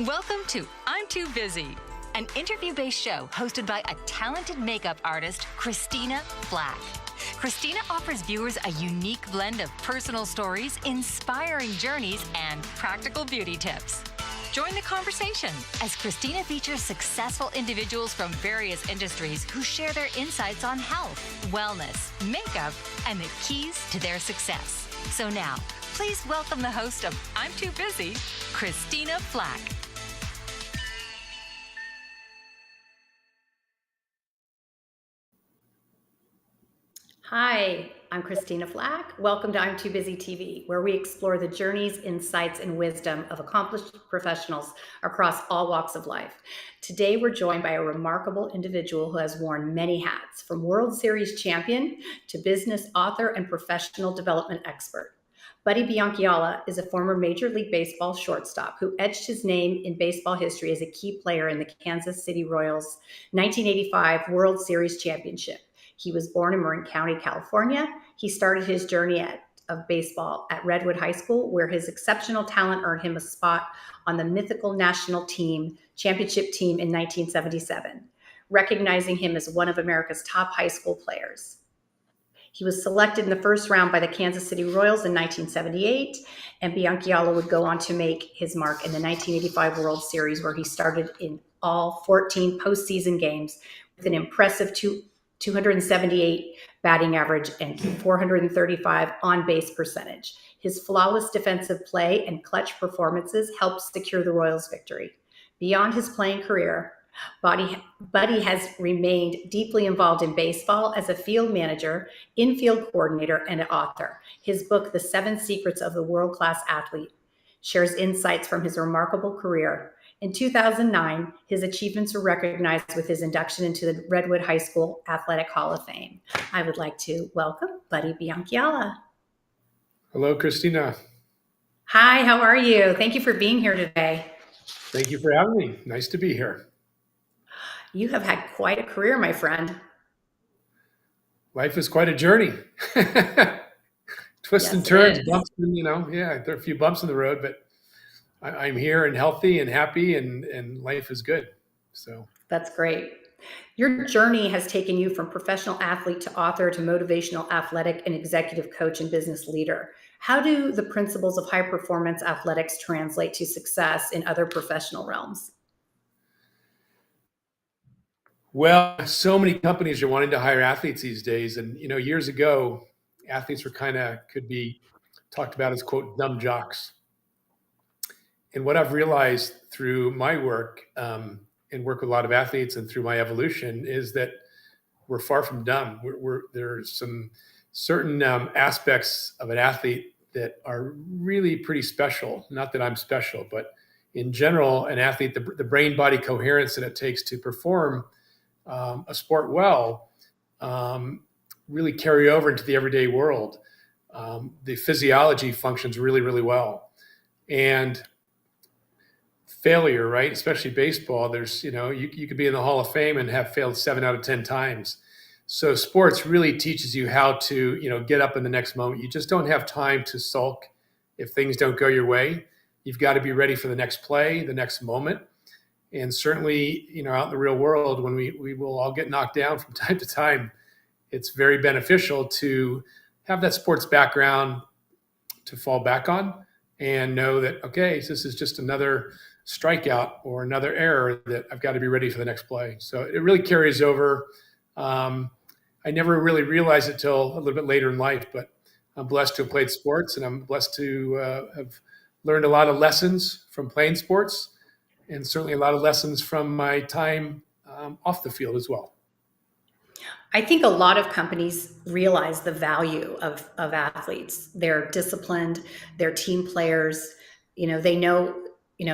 Welcome to I'm Too Busy, an interview-based show hosted by a talented makeup artist, Christina Flach. Christina offers viewers a unique blend of personal stories, inspiring journeys, and practical beauty tips. Join the conversation as Christina features successful individuals from various industries who share their insights on health, wellness, makeup, and the keys to their success. So now, please welcome the host of I'm Too Busy, Christina Flach. Hi, I'm Christina Flach. Welcome to I'm Too Busy TV, where we explore the journeys, insights, and wisdom of accomplished professionals across all walks of life. Today, we're joined by a remarkable individual who has worn many hats, from World Series champion to business author and professional development expert. Buddy Biancalana is a former Major League Baseball shortstop who etched his name in baseball history as a key player in the Kansas City Royals' 1985 World Series championship. He was born in Marin County, California. He started his journey of baseball at Redwood High School, where his exceptional talent earned him a spot on the mythical national team championship team in 1977, recognizing him as one of America's top high school players. He was selected in the first round by the Kansas City Royals in 1978, and Biancalana would go on to make his mark in the 1985 World Series, where he started in all 14 postseason games with an impressive 278 batting average and 435 on-base percentage. His flawless defensive play and clutch performances helped secure the Royals' victory. Beyond his playing career, Buddy has remained deeply involved in baseball as a field manager, infield coordinator, and an author. His book, The 7 Secrets of the World-Class Athlete, shares insights from his remarkable career. In 2009, his achievements were recognized with his induction into the Redwood High School Athletic Hall of Fame. I would like to welcome Buddy Biancalana. Hello, Christina. Hi, how are you? Thank you for being here today. Thank you for having me. Nice to be here. You have had quite a career, my friend. Life is quite a journey. Twists and turns, bumps, and, there are a few bumps in the road, but I'm here and healthy and happy, and life is good. So that's great. Your journey has taken you from professional athlete to author to motivational athletic and executive coach and business leader. How do the principles of high performance athletics translate to success in other professional realms? Well, so many companies are wanting to hire athletes these days. And, years ago, athletes were could be talked about as, quote, dumb jocks. And what I've realized through my work and work with a lot of athletes and through my evolution is that we're far from dumb. There's some certain aspects of an athlete that are really pretty special. Not that I'm special, but in general, an athlete, the brain-body coherence that it takes to perform a sport well, really carry over into the everyday world. The physiology functions really, really well. And failure, right? Especially baseball, there's, you could be in the Hall of Fame and have failed 7 out of 10 times. So sports really teaches you how to, get up in the next moment. You just don't have time to sulk if things don't go your way. You've got to be ready for the next play, the next moment. And certainly, out in the real world, when we will all get knocked down from time to time, it's very beneficial to have that sports background to fall back on and know that, okay, this is just another strikeout or another error that I've got to be ready for the next play. So it really carries over. I never really realized it till a little bit later in life, but I'm blessed to have played sports, and I'm blessed to have learned a lot of lessons from playing sports, and certainly a lot of lessons from my time off the field as well. I think a lot of companies realize the value of athletes. They're disciplined, they're team players. They know,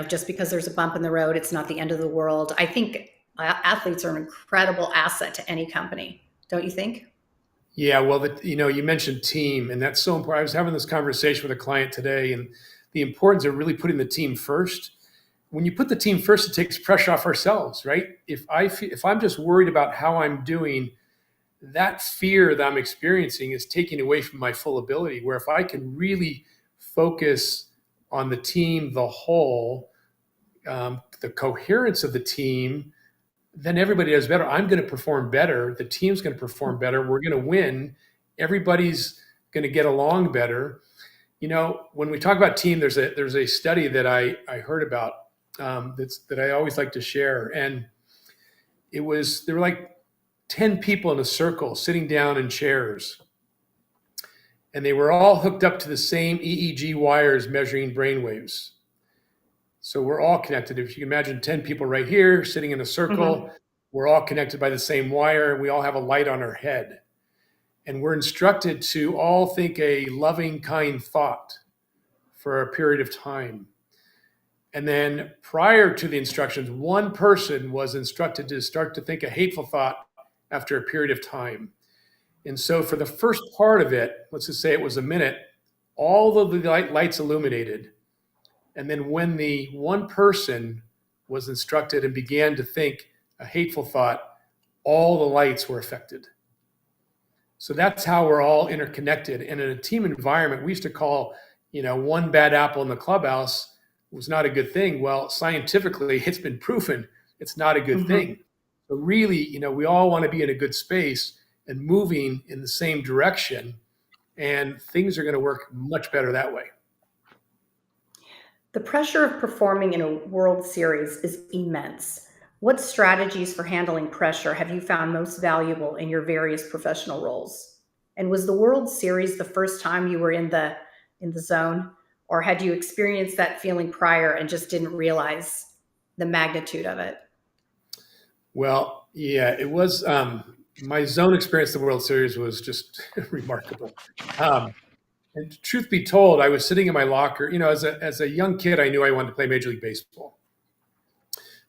just because there's a bump in the road, it's not the end of the world. I think athletes are an incredible asset to any company. Don't you think? Yeah, well, you mentioned team, and that's so important. I was having this conversation with a client today, and the importance of really putting the team first. When you put the team first, it takes pressure off ourselves, right? If I'm just worried about how I'm doing, that fear that I'm experiencing is taking away from my full ability. Where if I can really focus on the team, the whole, the coherence of the team, then everybody does better. I'm going to perform better. The team's going to perform better. We're going to win. Everybody's going to get along better. When we talk about team, there's a study that I heard about that I always like to share. And there were like 10 people in a circle sitting down in chairs. And they were all hooked up to the same EEG wires measuring brain waves. So we're all connected. If you can imagine 10 people right here sitting in a circle, we're all connected by the same wire. We all have a light on our head. And we're instructed to all think a loving, kind thought for a period of time. And then prior to the instructions, one person was instructed to start to think a hateful thought after a period of time. And so for the first part of it, let's just say it was a minute, all of the lights illuminated. And then when the one person was instructed and began to think a hateful thought, all the lights were affected. So that's how we're all interconnected. And in a team environment, we used to call, one bad apple in the clubhouse was not a good thing. Well, scientifically, it's been proven it's not a good thing. So really, we all want to be in a good space and moving in the same direction, and things are going to work much better that way. The pressure of performing in a World Series is immense. What strategies for handling pressure have you found most valuable in your various professional roles? And was the World Series the first time you were in the zone, or had you experienced that feeling prior and just didn't realize the magnitude of it? Well, yeah, it was. My zone experience in the World Series was just remarkable. And truth be told, I was sitting in my locker. As a young kid, I knew I wanted to play Major League Baseball,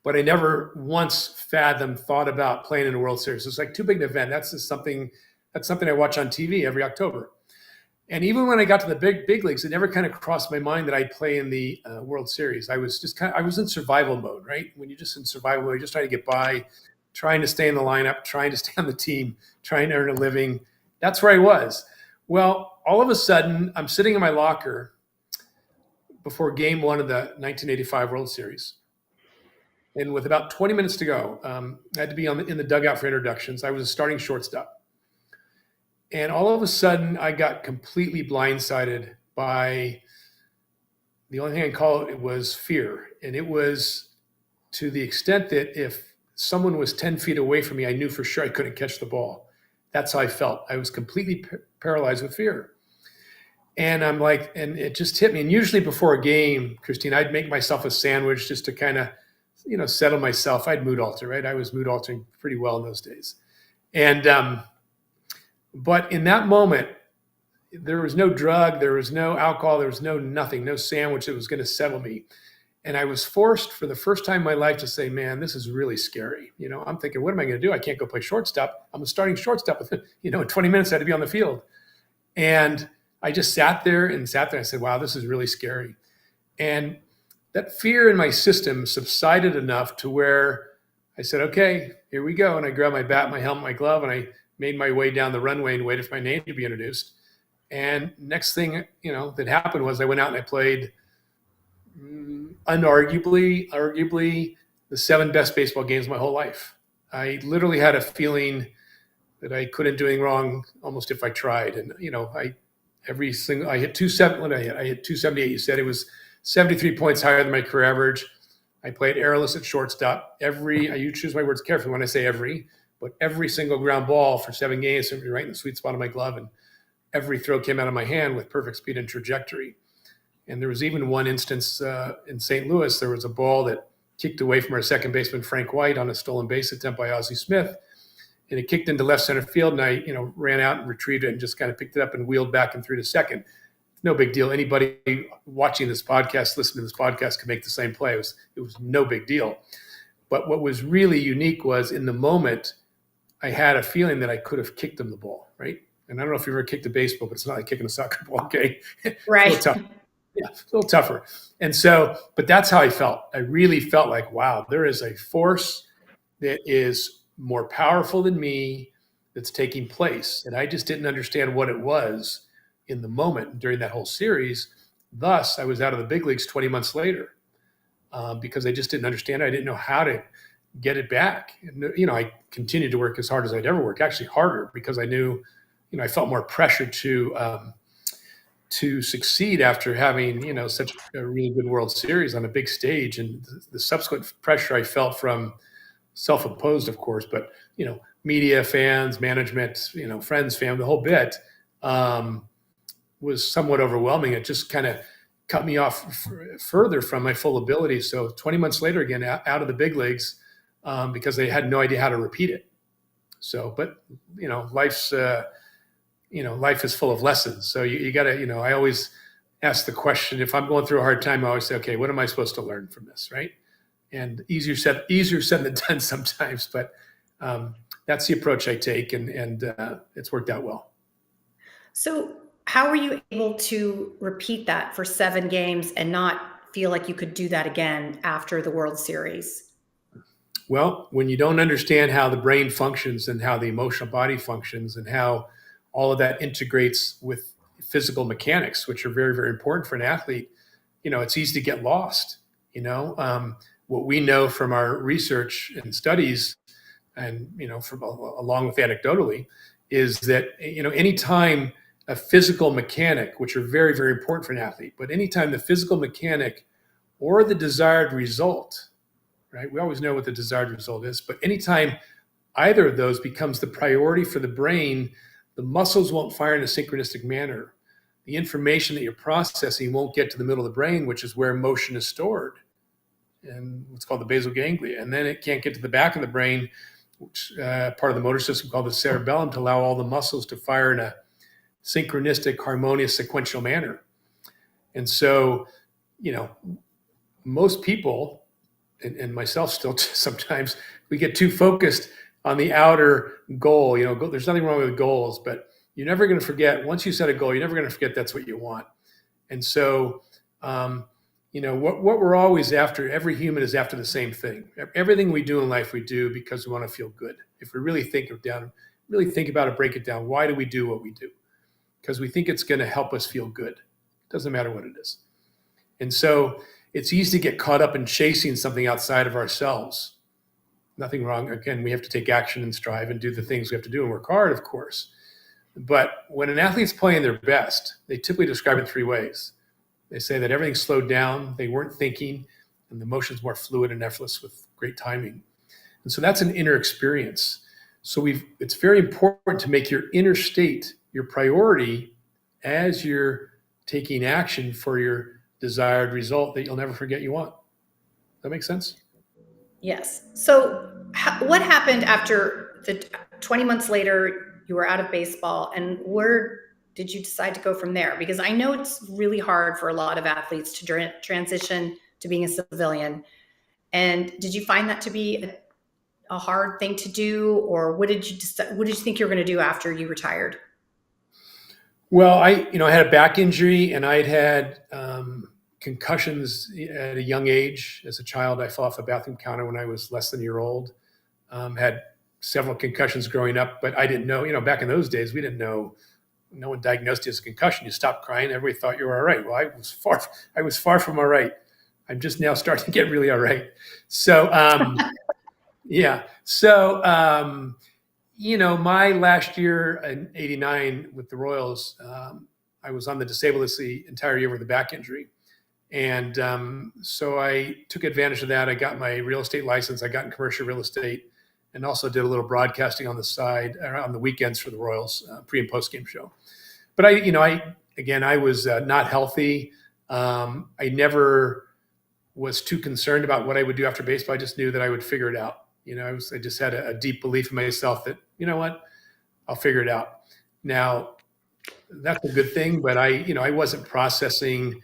but I never once thought about playing in a World Series. It's like too big an event. That's something I watch on TV every October. And even when I got to the big leagues, it never kind of crossed my mind that I'd play in the World Series. I was just I was in survival mode, right? When you're just in survival mode, you're just trying to get by, trying to stay in the lineup, trying to stay on the team, trying to earn a living. That's where I was. Well, all of a sudden, I'm sitting in my locker before Game 1 of the 1985 World Series. And with about 20 minutes to go, I had to be in the dugout for introductions. I was a starting shortstop. And all of a sudden, I got completely blindsided by the only thing I can call it was fear. And it was to the extent that if someone was 10 feet away from me, I knew for sure I couldn't catch the ball. That's how I felt. I was completely paralyzed with fear. And I'm like, and it just hit me. And usually before a game, Christine, I'd make myself a sandwich just to kind of, settle myself. I'd mood alter, right? I was mood altering pretty well in those days. And, but in that moment, there was no drug, there was no alcohol, there was nothing, no sandwich that was going to settle me. And I was forced for the first time in my life to say, man, this is really scary. I'm thinking, what am I going to do? I can't go play shortstop. I'm a starting shortstop. In 20 minutes I had to be on the field. And I just sat there. I said, wow, this is really scary. And that fear in my system subsided enough to where I said, okay, here we go. And I grabbed my bat, my helmet, my glove, and I made my way down the runway and waited for my name to be introduced. And next thing, that happened was I went out and I played arguably the 7 best baseball games of my whole life. I literally had a feeling that I couldn't do anything wrong almost if I tried. And, I hit 270. I hit 278. You said it was 73 points higher than my career average. I played errorless at shortstop. You choose my words carefully when I say but every single ground ball for 7 games hit me right in the sweet spot of my glove. And every throw came out of my hand with perfect speed and trajectory. And there was even one instance in St. Louis, there was a ball that kicked away from our second baseman, Frank White, on a stolen base attempt by Ozzie Smith. And it kicked into left center field, and I, ran out and retrieved it and just kind of picked it up and wheeled back and threw to second. No big deal. Anybody watching this podcast, listening to this podcast, could make the same play. It was no big deal. But what was really unique was in the moment, I had a feeling that I could have kicked him the ball, right? And I don't know if you ever kicked a baseball, but it's not like kicking a soccer ball, okay? Right. It's a little tough. Yeah, it's a little tougher. And so, but that's how I felt. I really felt like, wow, there is a force that is more powerful than me that's taking place. And I just didn't understand what it was in the moment during that whole series. Thus, I was out of the big leagues 20 months later. because I just didn't understand it. I didn't know how to get it back. And, I continued to work as hard as I'd ever work, actually harder, because I knew, I felt more pressure to succeed after having, such a really good World Series on a big stage. And the subsequent pressure I felt from self-imposed, of course, but, media, fans, management, friends, family, the whole bit, was somewhat overwhelming. It just kind of cut me off further from my full ability. So 20 months later, again, out of the big leagues, because they had no idea how to repeat it. So, but, life's, life is full of lessons. So you got to, I always ask the question, if I'm going through a hard time, I always say, okay, what am I supposed to learn from this, right? And easier said than done sometimes, but that's the approach I take, and it's worked out well. So how were you able to repeat that for 7 games and not feel like you could do that again after the World Series? Well, when you don't understand how the brain functions and how the emotional body functions and how all of that integrates with physical mechanics, which are very, very important for an athlete, it's easy to get lost. What we know from our research and studies, and from along with anecdotally, is that anytime a physical mechanic, which are very, very important for an athlete, but anytime the physical mechanic or the desired result, right? We always know what the desired result is, but anytime either of those becomes the priority for the brain, the muscles won't fire in a synchronistic manner. The information that you're processing won't get to the middle of the brain, which is where emotion is stored, and what's called the basal ganglia. And then it can't get to the back of the brain, which part of the motor system called the cerebellum, to allow all the muscles to fire in a synchronistic, harmonious, sequential manner. And so, most people, and myself still sometimes, we get too focused on the outer goal. There's nothing wrong with goals, but you're never going to forget, once you set a goal, you're never going to forget that's what you want. And so, what we're always after, every human is after the same thing. Everything we do in life, we do because we want to feel good. If we really think about it, break it down, why do we do what we do? Because we think it's going to help us feel good. It doesn't matter what it is. And so it's easy to get caught up in chasing something outside of ourselves. Nothing wrong. Again, we have to take action and strive and do the things we have to do and work hard, of course. But when an athlete's playing their best, they typically describe it 3 ways. They say that everything slowed down, they weren't thinking, and the motion's more fluid and effortless with great timing. And so that's an inner experience. So it's very important to make your inner state your priority as you're taking action for your desired result that you'll never forget you want. That makes sense? Yes. So what happened after the 20 months later, you were out of baseball, and where did you decide to go from there? Because I know it's really hard for a lot of athletes to transition to being a civilian. And did you find that to be a hard thing to do, or what did you think you were going to do after you retired? Well, I had a back injury, and I'd had concussions at a young age. As a child, I fell off a bathroom counter when I was less than a year old. Had several concussions growing up, but I didn't know, back in those days, we didn't know, no one diagnosed you as a concussion. You stopped crying. Everybody thought you were all right. Well, I was far from all right. I'm just now starting to get really all right. So, yeah. So, my last year in '89 with the Royals, I was on the disabled list the entire year with a back injury. And so I took advantage of that. I got my real estate license. I got in commercial real estate, and also did a little broadcasting on the side on the weekends for the Royals pre and post game show. But I was not healthy. I never was too concerned about what I would do after baseball. I just knew that I would figure it out. I just had a deep belief in myself that, I'll figure it out. Now, that's a good thing, but I wasn't processing,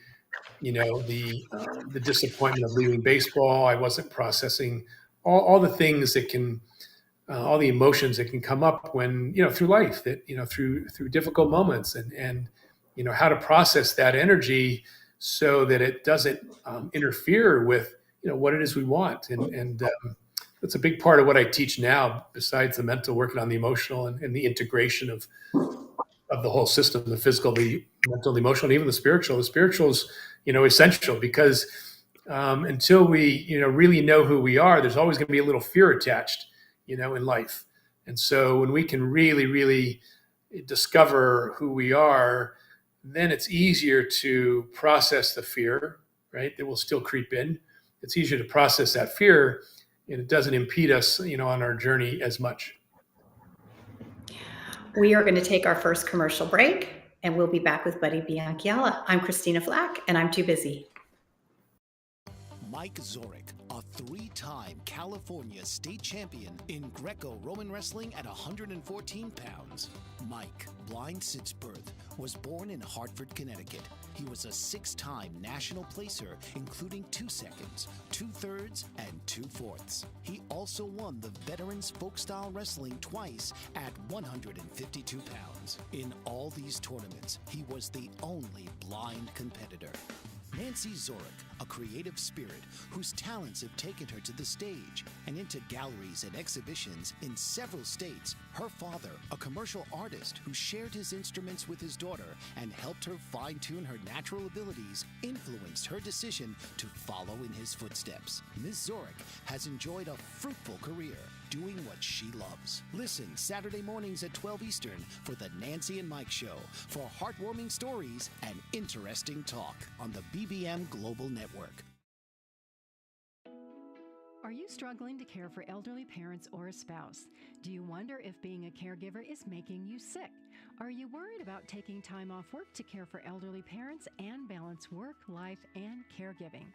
the disappointment of leaving baseball. I wasn't processing all the things that can, all the emotions that can come up when, through life, that, through difficult moments, and how to process that energy so that it doesn't interfere with, what it is we want. And that's a big part of what I teach now, besides the mental, working on the emotional and the integration of the whole system, the physical, the mental, the emotional, and even the spiritual. The spiritual is, essential, because until we, really know who we are, there's always going to be a little fear attached, in life. And so when we can really, really discover who we are, then it's easier to process the fear, right? That will still creep in. It's easier to process that fear, and it doesn't impede us, on our journey as much. We are going to take our first commercial break, and we'll be back with Buddy Biancalana. I'm Christina Flach, and I'm too busy. Mike Zorek, a three-time California state champion in Greco-Roman wrestling at 114 pounds. Mike, blind since birth, was born in Hartford, Connecticut. He was a six-time national placer, including 2 seconds, 2/3, and 2/4. He also won the Veterans Folk-Style Wrestling twice at 152 pounds. In all these tournaments, he was the only blind competitor. Nancy Zorek, a creative spirit whose talents have taken her to the stage and into galleries and exhibitions in several states. Her father, a commercial artist who shared his instruments with his daughter and helped her fine-tune her natural abilities, influenced her decision to follow in his footsteps. Ms. Zorek has enjoyed a fruitful career doing what she loves. Listen Saturday mornings at 12 Eastern for the Nancy and Mike Show for heartwarming stories and interesting talk on the BBM Global Network. Are you struggling to care for elderly parents or a spouse? Do you wonder if being a caregiver is making you sick? Are you worried about taking time off work to care for elderly parents and balance work, life, and caregiving?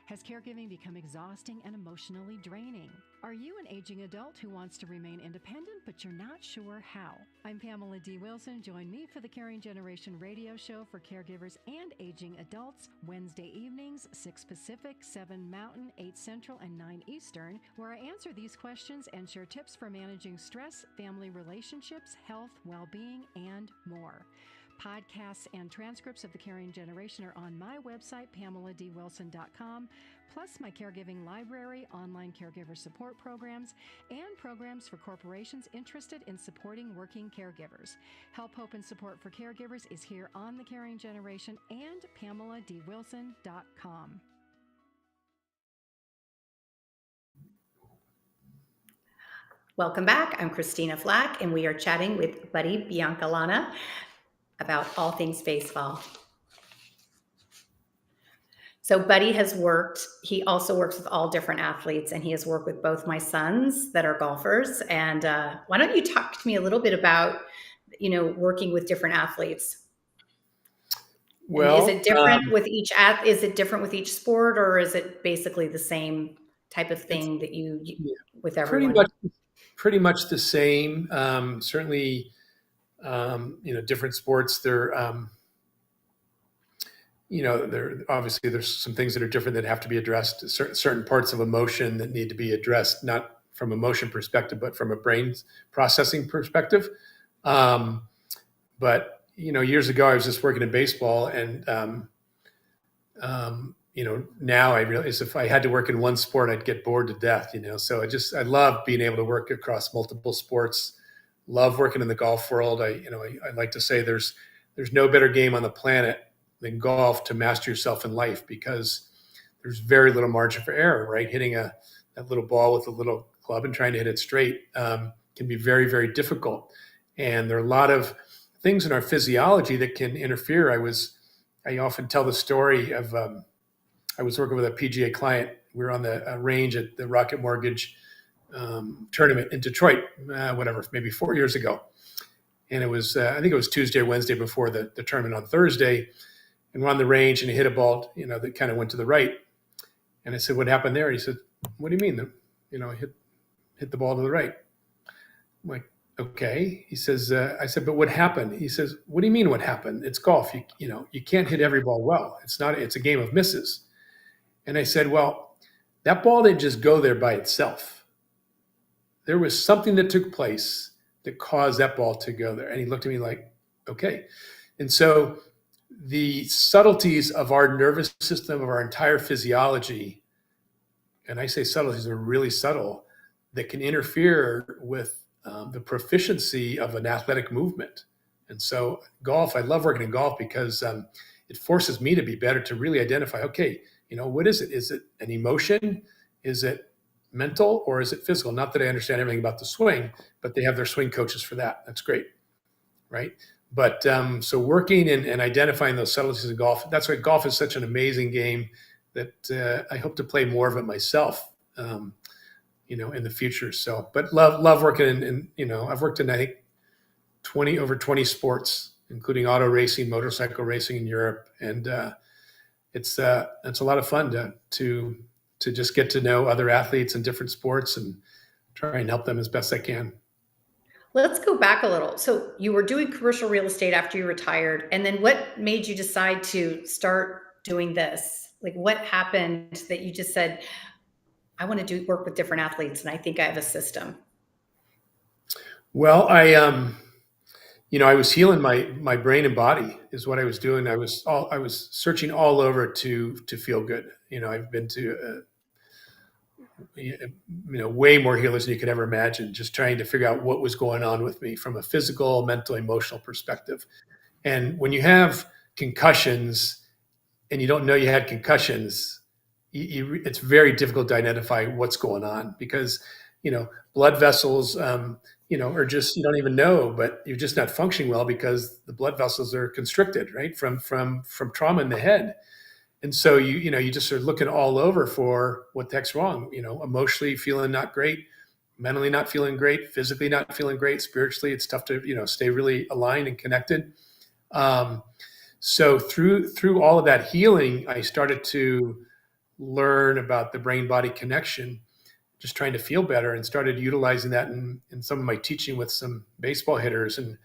Has caregiving become exhausting and emotionally draining? Are you an aging adult who wants to remain independent, but you're not sure how? I'm Pamela D. Wilson. Join me for the Caring Generation radio show for caregivers and aging adults, Wednesday evenings, 6 Pacific, 7 Mountain, 8 Central, and 9 Eastern, where I answer these questions and share tips for managing stress, family relationships, health, well-being, and more. Podcasts and transcripts of The Caring Generation are on my website, PamelaDWilson.com, plus my caregiving library, online caregiver support programs, and programs for corporations interested in supporting working caregivers. Help, hope, and support for caregivers is here on The Caring Generation and PamelaDWilson.com. Welcome back. I'm Christina Flach, and we are chatting with Buddy Biancalana about all things baseball. So Buddy he also works with all different athletes, and he has worked with both my sons that are golfers. And why don't you talk to me a little bit about, working with different athletes? Well, and is it different with each is it different with each sport, or is it basically the same type of thing that you with everyone? Pretty much the same. Certainly, different sports. There obviously there's some things that are different that have to be addressed. Certain parts of emotion that need to be addressed, not from a motion perspective, but from a brain processing perspective. But years ago I was just working in baseball, and now I realize if I had to work in one sport, I'd get bored to death. So I love being able to work across multiple sports. Love working in the golf world. I like to say there's no better game on the planet than golf to master yourself in life, because there's very little margin for error, right? Hitting that little ball with a little club and trying to hit it straight can be very, very difficult. And there are a lot of things in our physiology that can interfere. I often tell the story of I was working with a PGA client. We were on the range at the Rocket Mortgage tournament in Detroit, maybe 4 years ago. And it was, I think it was Tuesday or Wednesday before the tournament on Thursday. And we're on the range, and he hit a ball, that kind of went to the right. And I said, "What happened there?" He said, "What do you mean? Hit the ball to the right." I'm like, "Okay." He says, I said, "But what happened?" He says, "What do you mean what happened? It's golf. You can't hit every ball well. It's a game of misses." And I said, "Well, that ball didn't just go there by itself. There was something that took place that caused that ball to go there." And he looked at me like, "Okay." And so the subtleties of our nervous system, of our entire physiology, and I say subtleties are really subtle, that can interfere with the proficiency of an athletic movement. And so golf, I love working in golf because it it forces me to be better, to really identify, okay, what is it? Is it an emotion? Is it mental, or is it physical? Not that I understand everything about the swing, but they have their swing coaches for that. That's great, right? But so working and identifying those subtleties of golf, that's why golf is such an amazing game that I hope to play more of it myself, in the future. So, but love working in I've worked in, I think, over 20 sports, including auto racing, motorcycle racing in Europe. And it's a lot of fun to just get to know other athletes in different sports and try and help them as best I can. Let's go back a little. So you were doing commercial real estate after you retired. And then what made you decide to start doing this? Like, what happened that you just said, I want to work with different athletes, and I think I have a system? Well, I was healing my brain and body is what I was doing. I was searching all over to feel good. I've been to way more healers than you could ever imagine, just trying to figure out what was going on with me from a physical, mental, emotional perspective. And when you have concussions and you don't know you had concussions, it's very difficult to identify what's going on, because blood vessels are just, you don't even know, but you're just not functioning well because the blood vessels are constricted, right, from trauma in the head. And so you just are looking all over for what the heck's wrong. Emotionally feeling not great, mentally not feeling great, physically not feeling great, spiritually it's tough to stay really aligned and connected. So through all of that healing, I started to learn about the brain-body connection, just trying to feel better, and started utilizing that in some of my teaching with some baseball hitters, and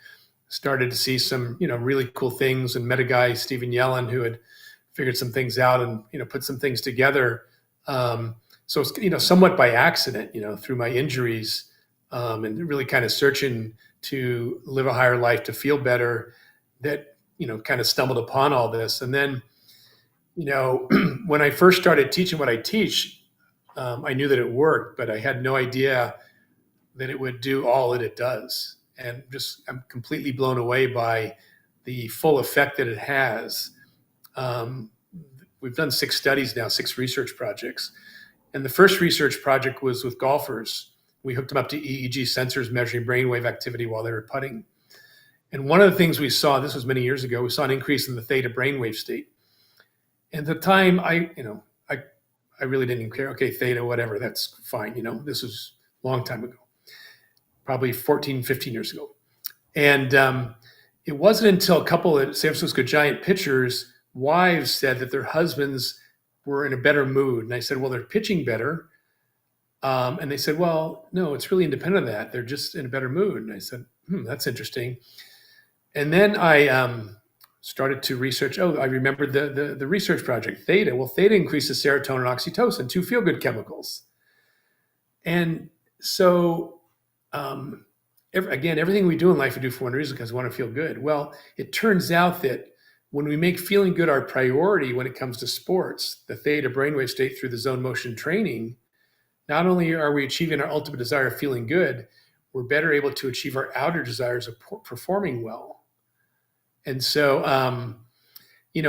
started to see some really cool things, and met a guy, Steven Yellen, who had figured some things out and put some things together. So it's somewhat by accident, through my injuries, and really kind of searching to live a higher life, to feel better, that kind of stumbled upon all this. And then when I first started teaching what I teach, I knew that it worked, but I had no idea that it would do all that it does. And I'm completely blown away by the full effect that it has. We've done 6 studies now, 6 research projects. And the first research project was with golfers. We hooked them up to EEG sensors measuring brainwave activity while they were putting. And one of the things we saw, this was many years ago, we saw an increase in the theta brainwave state. And at the time, I really didn't even care. Okay, theta, whatever, that's fine. This was a long time ago, probably 14, 15 years ago. And it wasn't until a couple of San Francisco Giant pitchers' wives said that their husbands were in a better mood. And I said, well, they're pitching better. And they said, well, no, it's really independent of that. They're just in a better mood. And I said, that's interesting. And then I started to research. I remembered the research project, theta. Well, theta increases serotonin and oxytocin, 2 feel-good chemicals. And so, everything we do in life, we do for one reason, because we want to feel good. Well, it turns out that when we make feeling good our priority when it comes to sports, the theta brainwave state through the zone motion training, not only are we achieving our ultimate desire of feeling good, we're better able to achieve our outer desires of performing well. And so,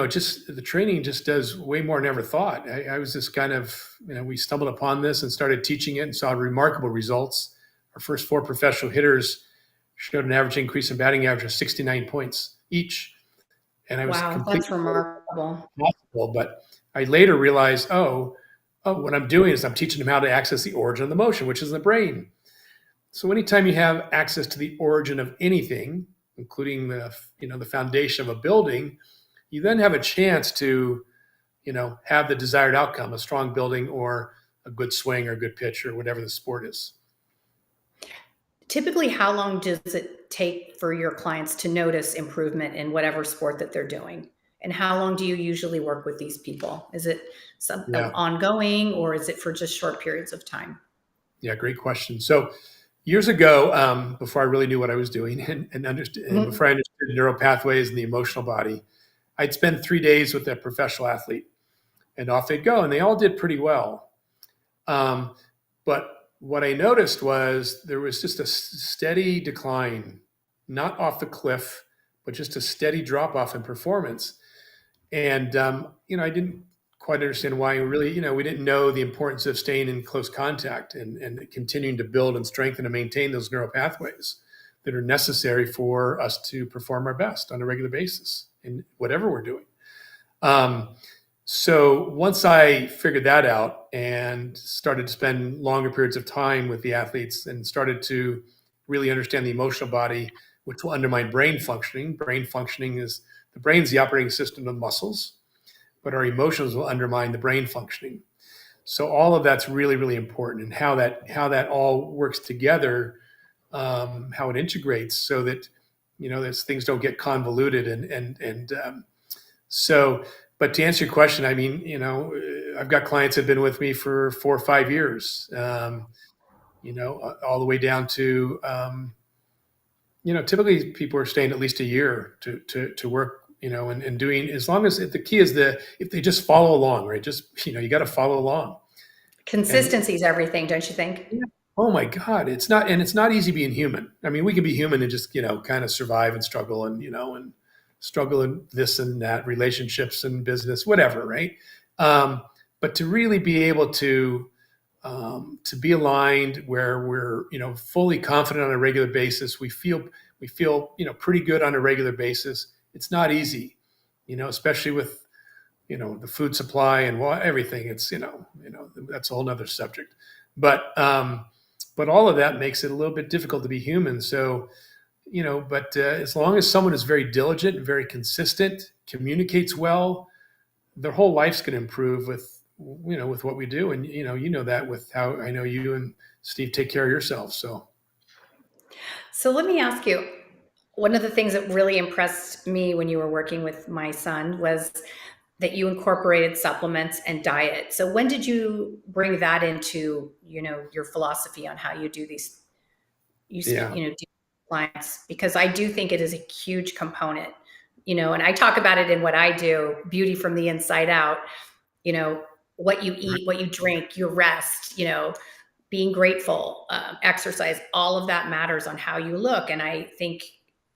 just the training just does way more than I ever thought. I was just kind of, we stumbled upon this and started teaching it and saw remarkable results. Our first 4 professional hitters showed an average increase in batting average of 69 points each. And I was That's remarkable. Possible, but I later realized, what I'm doing is I'm teaching them how to access the origin of the motion, which is the brain. So anytime you have access to the origin of anything, including the foundation of a building, you then have a chance to, have the desired outcome, a strong building or a good swing or a good pitch or whatever the sport is. Typically, how long does it take for your clients to notice improvement in whatever sport that they're doing? And how long do you usually work with these people? Is it something ongoing, or is it for just short periods of time? Yeah, great question. So years ago, before I really knew what I was doing and understood, and before I understood neural pathways and the emotional body, I'd spend 3 days with a professional athlete, and off they'd go, and they all did pretty well. But what I noticed was there was just a steady decline, not off the cliff, but just a steady drop off in performance. And, I didn't quite understand why really, we didn't know the importance of staying in close contact and continuing to build and strengthen and maintain those neural pathways that are necessary for us to perform our best on a regular basis in whatever we're doing. So once I figured that out and started to spend longer periods of time with the athletes and started to really understand the emotional body, which will undermine brain functioning. Brain functioning is the brain's the operating system of muscles, but our emotions will undermine the brain functioning. So all of that's really, really important, and how that all works together, how it integrates, so that those things don't get convoluted so. But to answer your question, I mean, I've got clients that have been with me for 4 or 5 years, all the way down to, typically people are staying at least a year to work, and doing, as long as the key is if they just follow along, right? Just, you got to follow along. Consistency is everything, don't you think? Yeah. Oh my God. It's not easy being human. I mean, we can be human and just, kind of survive and struggle and struggle in this and that, relationships and business, whatever. Right. But to really be able to be aligned where we're, fully confident on a regular basis, we feel, pretty good on a regular basis. It's not easy, especially with, the food supply and everything. It's, that's a whole nother subject, but all of that makes it a little bit difficult to be human. So, but as long as someone is very diligent and very consistent, communicates well, their whole life's going to improve with what we do. And, that with how I know you and Steve take care of yourself. So let me ask you, one of the things that really impressed me when you were working with my son was that you incorporated supplements and diet. So when did you bring that into, your philosophy on how you do these, do clients? Because I do think it is a huge component, and I talk about it in what I do, beauty from the inside out, what you eat, what you drink, your rest, being grateful, exercise, all of that matters on how you look. And I think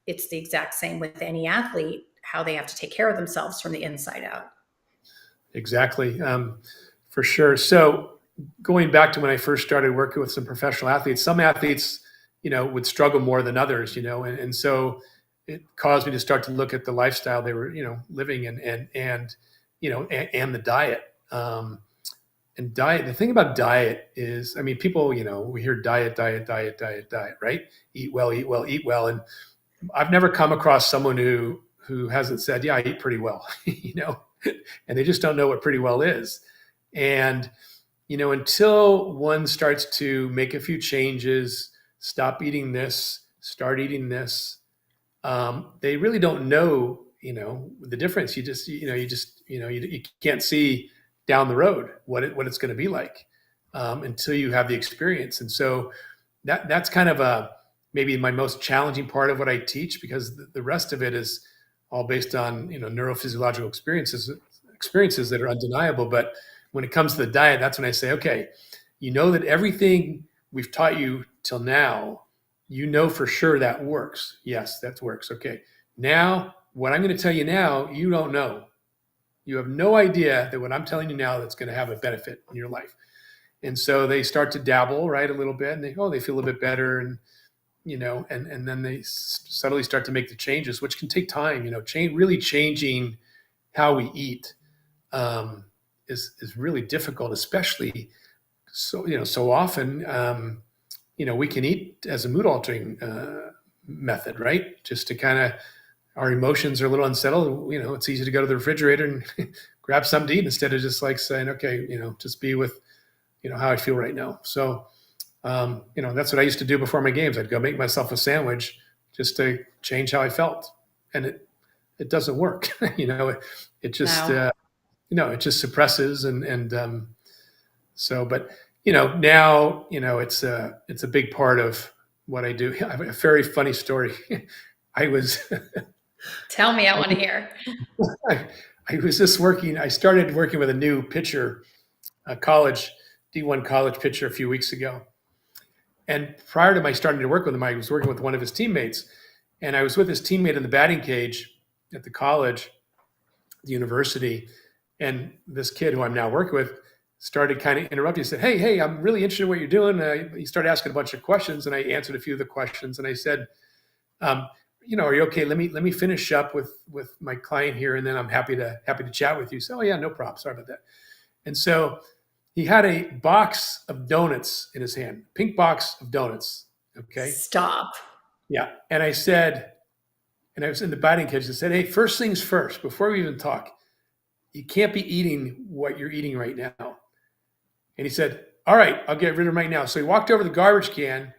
it's the exact same with any athlete, how they have to take care of themselves from the inside out. Exactly. For sure. So going back to when I first started working with some professional athletes, some athletes, would struggle more than others, and so it caused me to start to look at the lifestyle they were, living and the diet. And diet, the thing about diet is, I mean, people, we hear diet, right? Eat well, eat well, eat well. And I've never come across someone who hasn't said, yeah, I eat pretty well, and they just don't know what pretty well is. And, until one starts to make a few changes, stop eating this, start eating this, they really don't know, the difference. You can't see down the road what it's going to be like, until you have the experience. And so that's kind of maybe my most challenging part of what I teach, because the rest of it is all based on, neurophysiological experiences that are undeniable. But when it comes to the diet, that's when I say, okay, that everything we've taught you till now, for sure that works. Yes, that works. Okay. Now, what I'm going to tell you now, you don't know. You have no idea that what I'm telling you now that's going to have a benefit in your life. And so they start to dabble, right, a little bit, and they feel a little bit better, and and then they subtly start to make the changes, which can take time. Really changing how we eat is really difficult, especially so often. We can eat as a mood altering method, right? Just to kind of, our emotions are a little unsettled. It's easy to go to the refrigerator and grab something to eat instead of just like saying, okay, just be with, how I feel right now. So, that's what I used to do before my games. I'd go make myself a sandwich just to change how I felt. And it doesn't work. It just, No. it just suppresses. So, but, now, it's a big part of what I do. I have a very funny story. Tell me, I want to hear. I started working with a new pitcher, a D1 college pitcher a few weeks ago. And prior to my starting to work with him, I was working with one of his teammates, and I was with his teammate in the batting cage at the college. the university. And this kid who I'm now working with started kind of interrupting. He said, hey, I'm really interested in what you're doing. He started asking a bunch of questions, and I answered a few of the questions. And I said, are you okay? Let me finish up with my client here, and then I'm happy to chat with you. So, oh yeah, no problem. Sorry about that. And so he had a box of donuts in his hand, pink box of donuts. Okay. Stop. Yeah. And I said, and I was in the batting cage, I said, hey, first things first, before we even talk, you can't be eating what you're eating right now. And he said, all right, I'll get rid of them right now. So he walked over to the garbage can,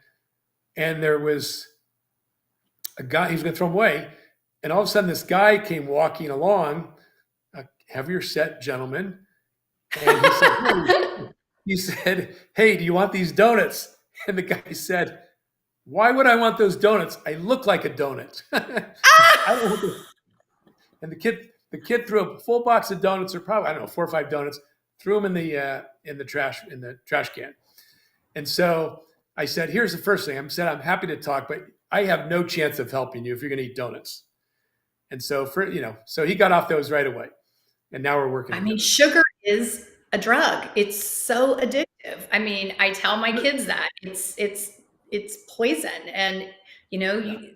and there was a guy, he was going to throw them away. And all of a sudden, this guy came walking along, a heavier set gentleman. And he said, hey, do you want these donuts? And the guy said, why would I want those donuts? I look like a donut. And the kid threw a full box of donuts, or probably, I don't know, 4 or 5 donuts, threw them in the trash can. And so I said, here's the first thing. I said, I'm happy to talk, but I have no chance of helping you if you're going to eat donuts. And so so he got off those right away. And now we're working. I mean, sugar is a drug. It's so addictive. I mean, I tell my kids that it's poison. And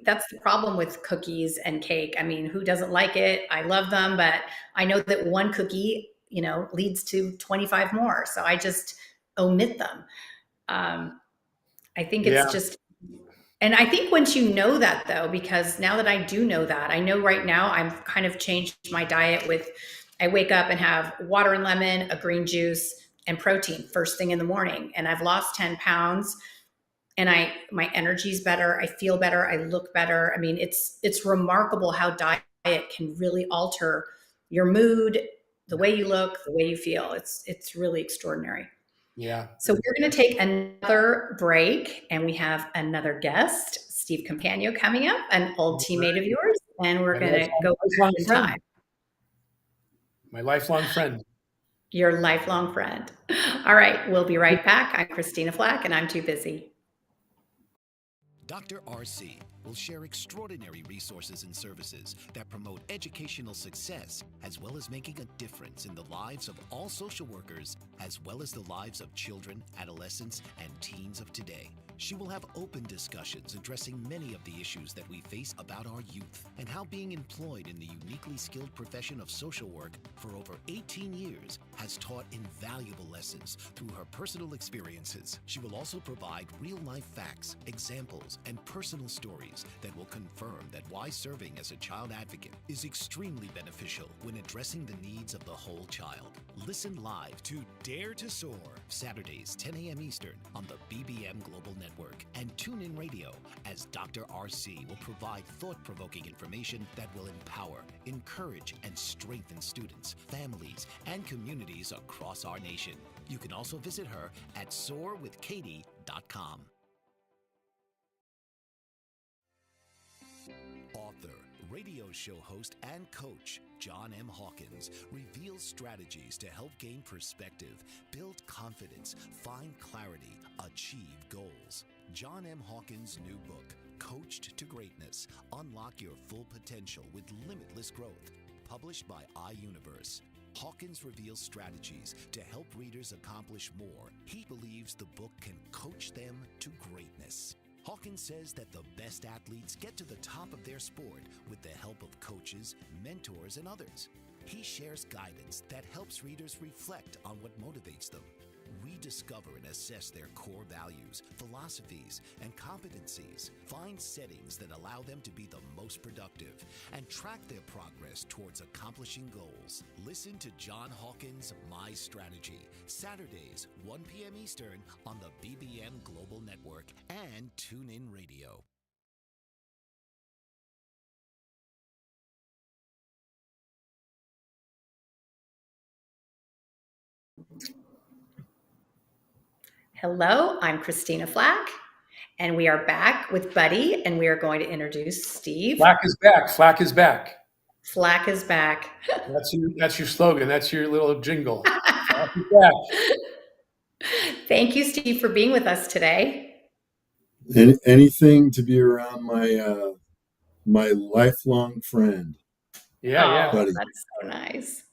that's the problem with cookies and cake. I mean, who doesn't like it? I love them, but I know that one cookie, leads to 25 more. So I just omit them. I think it's just, and I think once you know that though, because now that I do know that, I know right now I've kind of changed my diet I wake up and have water and lemon, a green juice, and protein first thing in the morning. And I've lost 10 pounds. And my energy's better. I feel better. I look better. I mean, it's remarkable how diet can really alter your mood, the way you look, the way you feel. It's really extraordinary. Yeah. So we're going to take another break, and we have another guest, Steve Compagno, coming up, an old teammate of yours, and we're going to go back in time. My lifelong friend. Your lifelong friend. All right, we'll be right back. I'm Christina Flach, and I'm too busy. Dr. RC will share extraordinary resources and services that promote educational success, as well as making a difference in the lives of all social workers, as well as the lives of children, adolescents, and teens of today. She will have open discussions addressing many of the issues that we face about our youth and how being employed in the uniquely skilled profession of social work for over 18 years has taught invaluable lessons through her personal experiences. She will also provide real-life facts, examples, and personal stories that will confirm that why serving as a child advocate is extremely beneficial when addressing the needs of the whole child. Listen live to Dare to Soar, Saturdays, 10 a.m. Eastern on the BBM Global Network, and tune in radio as Dr. RC will provide thought-provoking information that will empower, encourage, and strengthen students, families, and communities across our nation. You can also visit her at soarwithkatie.com. Author, radio show host, and coach John M. Hawkins reveals strategies to help gain perspective, build confidence, find clarity, achieve goals. John M. Hawkins' new book, Coached to Greatness, Unlock Your Full Potential with Limitless Growth, published by iUniverse. Hawkins reveals strategies to help readers accomplish more. He believes the book can coach them to greatness. Hawkins says that the best athletes get to the top of their sport with the help of coaches, mentors, and others. He shares guidance that helps readers reflect on what motivates them, rediscover and assess their core values, philosophies, and competencies, find settings that allow them to be the most productive, and track their progress towards accomplishing goals. Listen to John Hawkins' My Strategy, Saturdays, 1 p.m. Eastern on the BBM Global Network and TuneIn Radio. Hello, I'm Christina Flach, and we are back with Buddy, and we are going to introduce Steve. Flach is back. Flach is back. Flach is back. That's your slogan. That's your little jingle. Flach is back. Thank you, Steve, for being with us today. Anything to be around my lifelong friend. Yeah, yeah. Oh, that's so nice.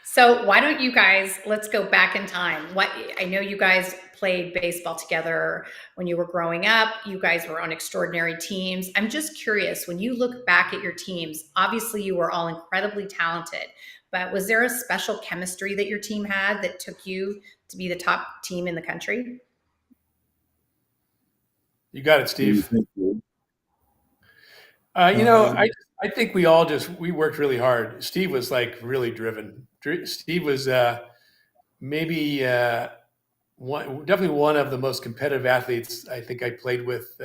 So why don't you guys, let's go back in time. I know you guys played baseball together when you were growing up. You guys were on extraordinary teams. I'm just curious, when you look back at your teams, obviously you were all incredibly talented, but was there a special chemistry that your team had that took you to be the top team in the country? You got it, What do you Steve. think, Lou? I think we worked really hard. Steve was like really driven. Steve was maybe definitely one of the most competitive athletes I think I played with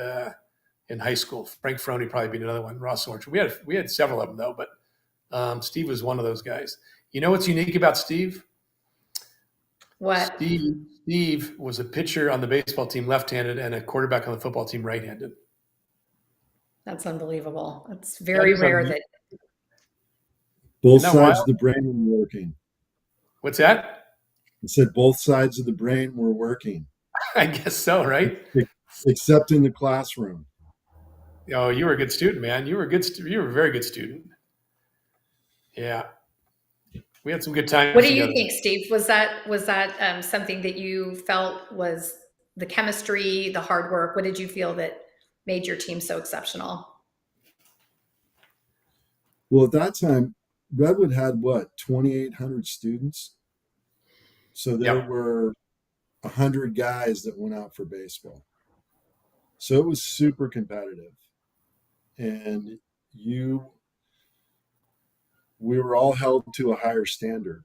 in high school. Frank Ferroni probably being another one. Ross Orange. We had several of them though, but Steve was one of those guys. You know what's unique about Steve? What? Steve was a pitcher on the baseball team left-handed and a quarterback on the football team right-handed. That's unbelievable. It's very rare that. Both Isn't that sides wild? of the brain were working. What's that? I said both sides of the brain were working, I guess so, right? except in the classroom. Oh, you were a good student, man. You were a very good student. Yeah, we had some good times What do you together. think, Steve? Was that something that you felt was the chemistry, the hard work? What did you feel that made your team so exceptional? Well, at that time, Redwood had what, 2,800 students? So there Yep. were 100 guys that went out for baseball. So it was super competitive. And we were all held to a higher standard,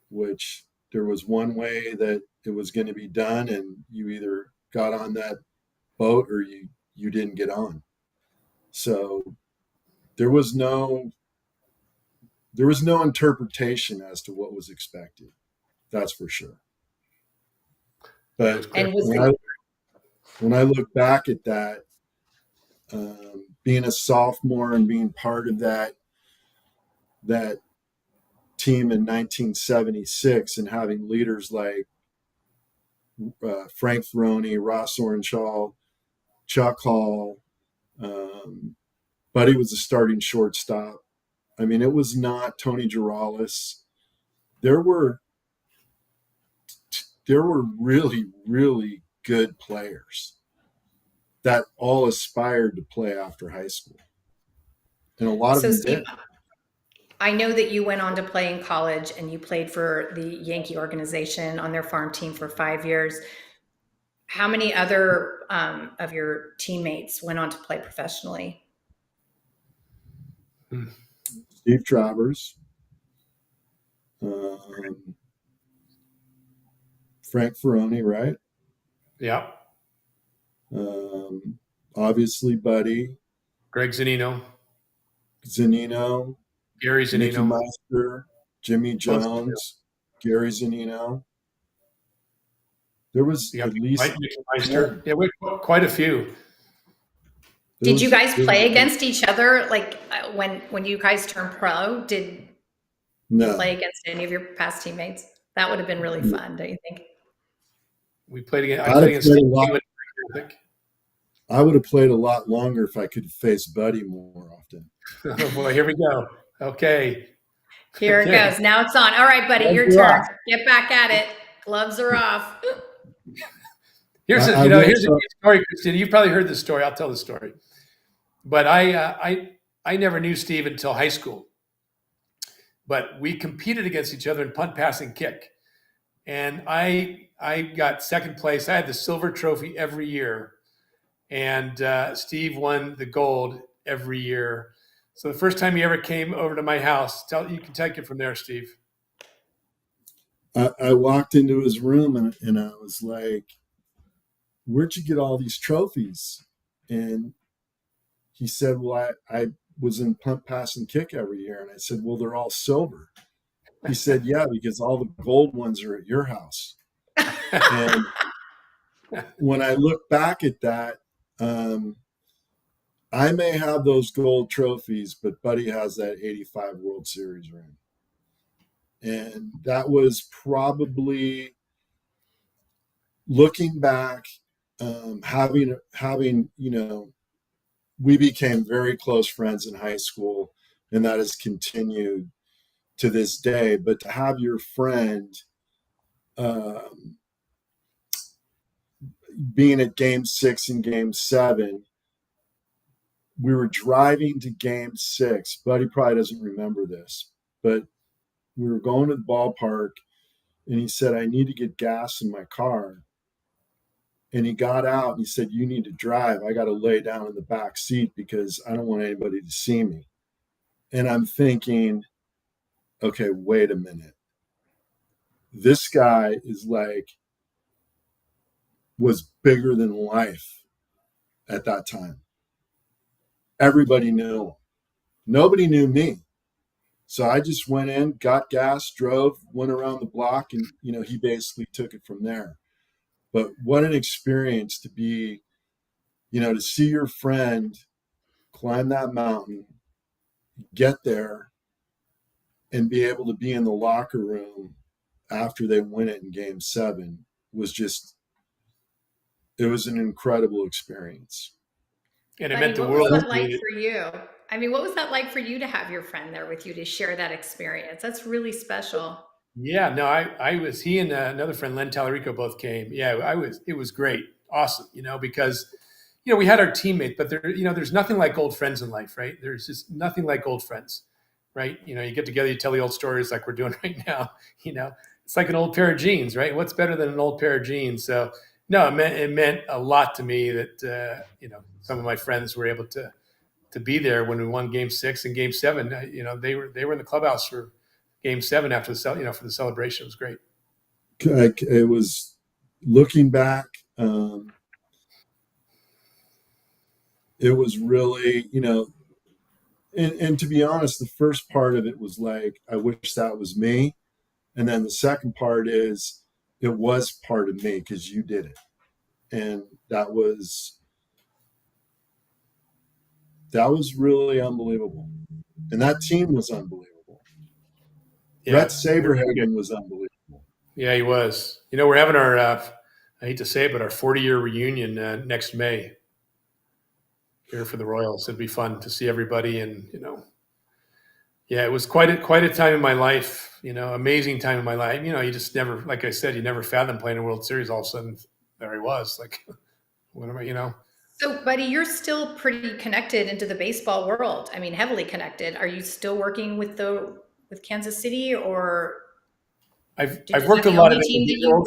which there was one way that it was going to be done, and you either got on that boat or you didn't get on. So there was no interpretation as to what was expected. That's for sure. But And was when I look back at that, being a sophomore and being part of that team in 1976 and having leaders like Frank Ferroni, Ross Orenshaw, Chuck Hall, Buddy was a starting shortstop. I mean, it was not Tony Girallis. There were really, really good players that all aspired to play after high school. And a lot of so, them Steve, did. I know that you went on to play in college and you played for the Yankee organization on their farm team for 5 years. How many other of your teammates went on to play professionally? Steve Travers, Frank Ferroni, right? Yeah. Obviously, Buddy, Greg Zanino, Zanino, Gary Mickey Zanino. Meister, Jimmy Jones, Gary Zanino. There was Yeah, at least Mickey Meister. Yeah, we had quite a few. Did you guys play against each other? Like when you guys turned pro, did you play against any of your past teammates? That would have been really fun, don't you think? We played against. I played against Steve. I think. I would have played a lot longer if I could face Buddy more often. Oh boy, here we go. Okay. Here it goes. Now it's on. All right, buddy, your turn. Get back at it. Gloves are off. Here's a story, Christina. You've probably heard this story. I'll tell the story. But I never knew Steve until high school. But we competed against each other in punt, pass, and kick. And I got second place. I had the silver trophy every year. And Steve won the gold every year. So the first time he ever came over to my house, you can take it from there, Steve. I walked into his room and I was like, "Where'd you get all these trophies?" And he said, "Well, I was in punt, pass, and kick every year." And I said, "Well, they're all silver." He said, "Yeah, because all the gold ones are at your house." And when I look back at that, I may have those gold trophies, but Buddy has that 85 World Series ring. And that was probably, looking back, having, we became very close friends in high school. and that has continued to this day. But to have your friend being at game 6 and game 7, we were driving to game 6. Buddy probably doesn't remember this, but we were going to the ballpark, and he said, I need to get gas in my car. And he got out and he said, you need to drive. I got to lay down in the back seat because I don't want anybody to see me. And I'm thinking, okay, wait a minute. This guy is was bigger than life at that time. Everybody knew him. Nobody knew me. So I just went in, got gas, drove, went around the block, and, he basically took it from there. But what an experience to be, to see your friend climb that mountain, get there, and be able to be in the locker room after they win it in game 7 was just, it was an incredible experience. And it Buddy, meant the what world. was that like for you? I mean, what was that like for you to have your friend there with you to share that experience? That's really special. Yeah, no, he and another friend, Len Tallarico, both came. Yeah, it was great. Awesome. Because, we had our teammates, but there's nothing like old friends in life, right? There's just nothing like old friends, right? You get together, you tell the old stories like we're doing right now, it's like an old pair of jeans, right? What's better than an old pair of jeans? So no, it meant a lot to me that, some of my friends were able to be there when we won game 6 and game 7. They were in the clubhouse for game 7 after for the celebration. It was great. It was, looking back, it was really, and to be honest, the first part of it was like, I wish that was me. And then the second part is, it was part of me because you did it. And that was really unbelievable. And that team was unbelievable. Yeah, Brett Saberhagen was unbelievable. Yeah, he was. We're having our, I hate to say it, but our 40-year reunion next May here for the Royals. It'd be fun to see everybody. And, yeah, it was quite a time in my life, amazing time in my life. You just never, like I said, you never fathom playing a World Series. All of a sudden, there he was. Like, what am I, So, buddy, you're still pretty connected into the baseball world. I mean, heavily connected. Are you still working with Kansas City, or I've worked with a lot of individuals.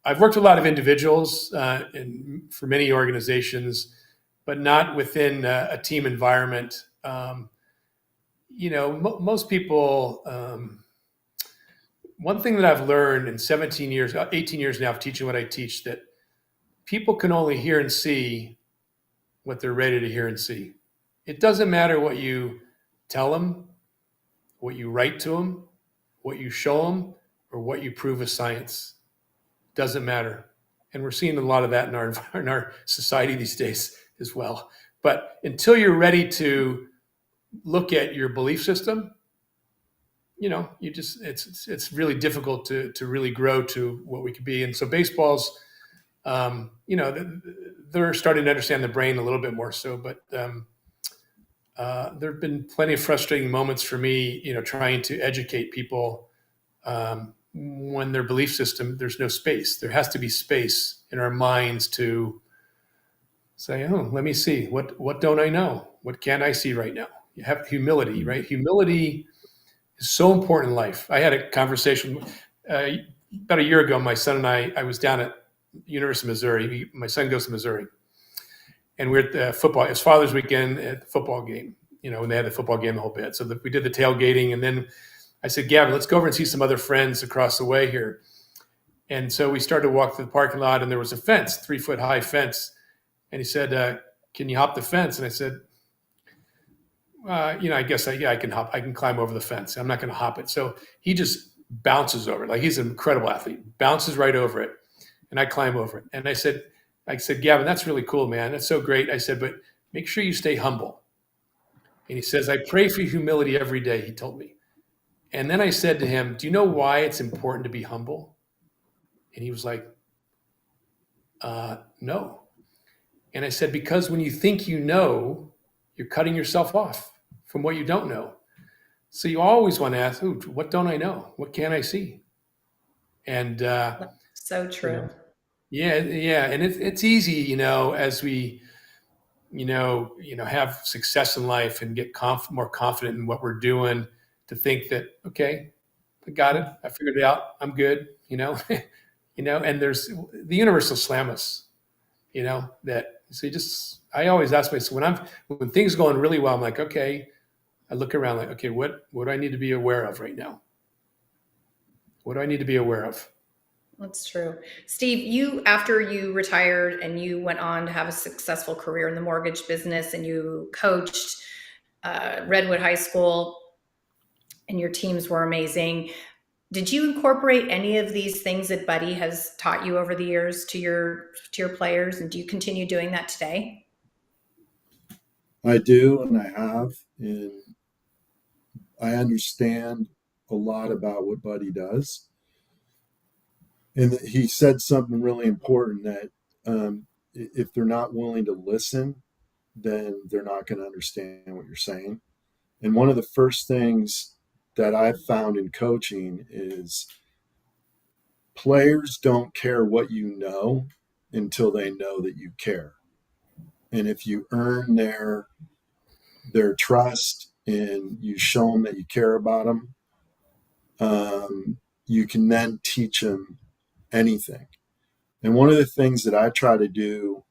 I've worked with a lot of individuals for many organizations, but not within a team environment. Most people. One thing that I've learned in 17 years, 18 years now of teaching what I teach, that people can only hear and see what they're ready to hear and see. It doesn't matter what you tell them, what you write to them, what you show them, or what you prove with science. Doesn't matter. And we're seeing a lot of that in our society these days as well. But until you're ready to look at your belief system, it's really difficult to really grow to what we could be. And so baseball's, they're starting to understand the brain a little bit more so, but there have been plenty of frustrating moments for me, trying to educate people when their belief system, there's no space. There has to be space in our minds to say, oh, let me see. What don't I know? What can't I see right now? You have humility, right? Humility is so important in life. I had a conversation about a year ago. My son and I was down at University of Missouri. My son goes to Missouri. And we're at the football. It's Father's Weekend at the football game, when they had the football game the whole bit. So we did the tailgating. And then I said, Gavin, let's go over and see some other friends across the way here. And so we started to walk through the parking lot, and there was a fence, 3-foot high fence. And he said, can you hop the fence? And I said, I guess I can hop. I can climb over the fence. I'm not going to hop it. So he just bounces over it. Like, he's an incredible athlete, bounces right over it. And I climb over it. And I said, Gavin, that's really cool, man. That's so great. I said, but make sure you stay humble. And he says, I pray for humility every day, he told me. And then I said to him, do you know why it's important to be humble? And he was like, no. And I said, because when you think you're cutting yourself off from what you don't know. So you always want to ask, "Ooh, what don't I know? What can't I see?" And So true. yeah, and it's easy, as we, have success in life and get more confident in what we're doing, to think that, okay, I got it, I figured it out, I'm good, and there's the universe will slam us, that. So I always ask myself when things are going really well, I'm like, okay, I look around like, okay, what do I need to be aware of right now? What do I need to be aware of? That's true. Steve, after you retired and you went on to have a successful career in the mortgage business and you coached Redwood High School and your teams were amazing. Did you incorporate any of these things that Buddy has taught you over the years to your players? And do you continue doing that today? I do, and I have, and I understand a lot about what Buddy does. And he said something really important, that if they're not willing to listen, then they're not going to understand what you're saying. And one of the first things that I've found in coaching is players don't care what you know until they know that you care. And if you earn their trust and you show them that you care about them, you can then teach them anything. And one of the things that I try to do,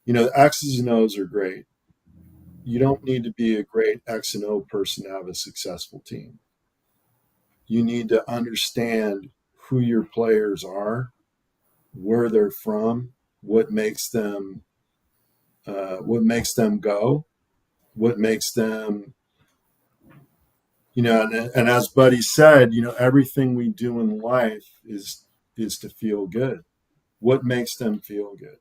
the X's and O's are great. You don't need to be a great X and O person to have a successful team. You need to understand who your players are, where they're from, what makes them go, what makes them, and as Buddy said, everything we do in life is to feel good. What makes them feel good?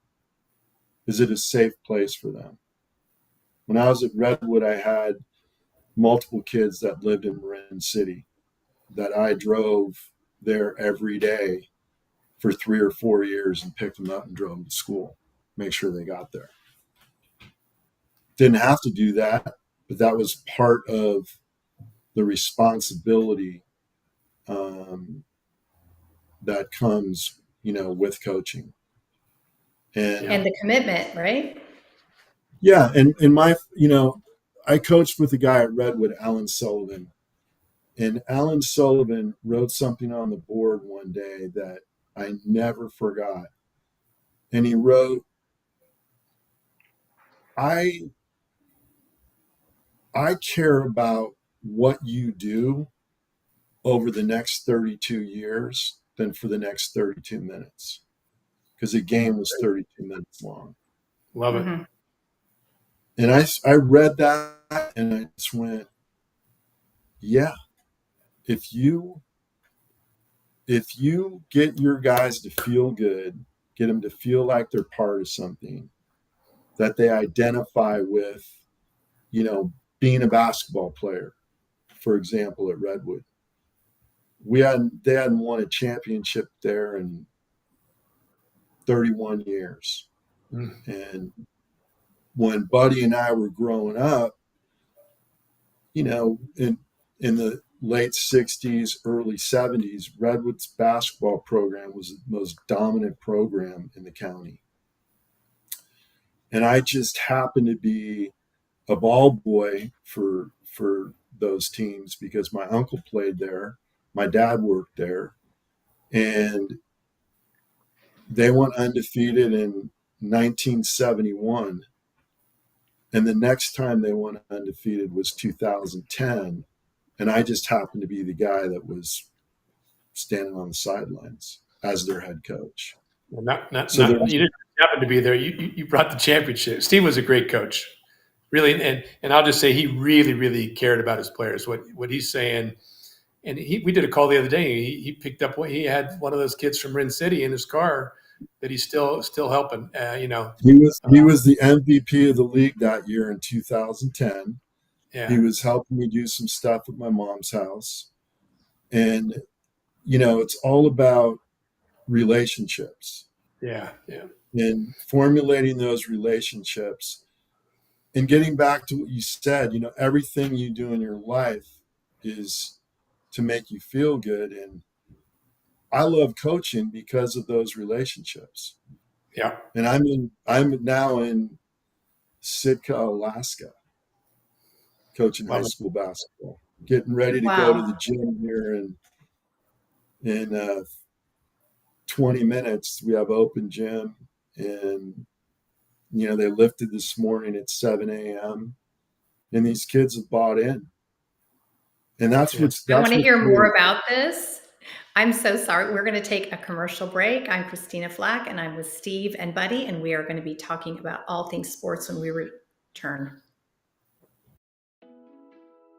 Is it a safe place for them? When I was at Redwood, I had multiple kids that lived in Marin City that I drove there every day for 3 or 4 years and picked them up and drove them to school, make sure they got there. Didn't have to do that, but that was part of the responsibility that comes, with coaching. And the commitment, right? Yeah. And I coached with a guy at Redwood, Alan Sullivan. And Alan Sullivan wrote something on the board one day that I never forgot. And he wrote, I care about what you do over the next 32 years than for the next 32 minutes. Because the game was 32 minutes long. Love it. Mm-hmm. And I read that and I just went, yeah, if you get your guys to feel good, get them to feel like they're part of something, that they identify with, being a basketball player, for example, at Redwood. They hadn't won a championship there in 31 years. And when Buddy and I were growing up, in the late 60s, early 70s, Redwood's basketball program was the most dominant program in the county. And I just happened to be a ball boy for those teams because my uncle played there, my dad worked there, and they went undefeated in 1971. And the next time they went undefeated was 2010. And I just happened to be the guy that was standing on the sidelines as their head coach. Well, you didn't happen to be there. You brought the championship. Steve was a great coach, really, and I'll just say he really, really cared about his players. What he's saying, and we did a call the other day. He picked up he had one of those kids from Marin City in his car that he's still helping. He was the MVP of the league that year in 2010. Yeah. He was helping me do some stuff at my mom's house, and it's all about relationships. Yeah. And formulating those relationships. And getting back to what you said, everything you do in your life is to make you feel good. And I love coaching because of those relationships. Yeah. And I'm now in Sitka, Alaska, coaching high Well, school basketball, getting ready to go to the Wow. gym here in 20 minutes. We have open gym, and they lifted this morning at 7 a.m. and these kids have bought in. And that's yeah. what's I want to hear really. more about this. I'm so sorry. We're going to take a commercial break. I'm Christina Flach, and I'm with Steve and Buddy, and we are going to be talking about all things sports when we return.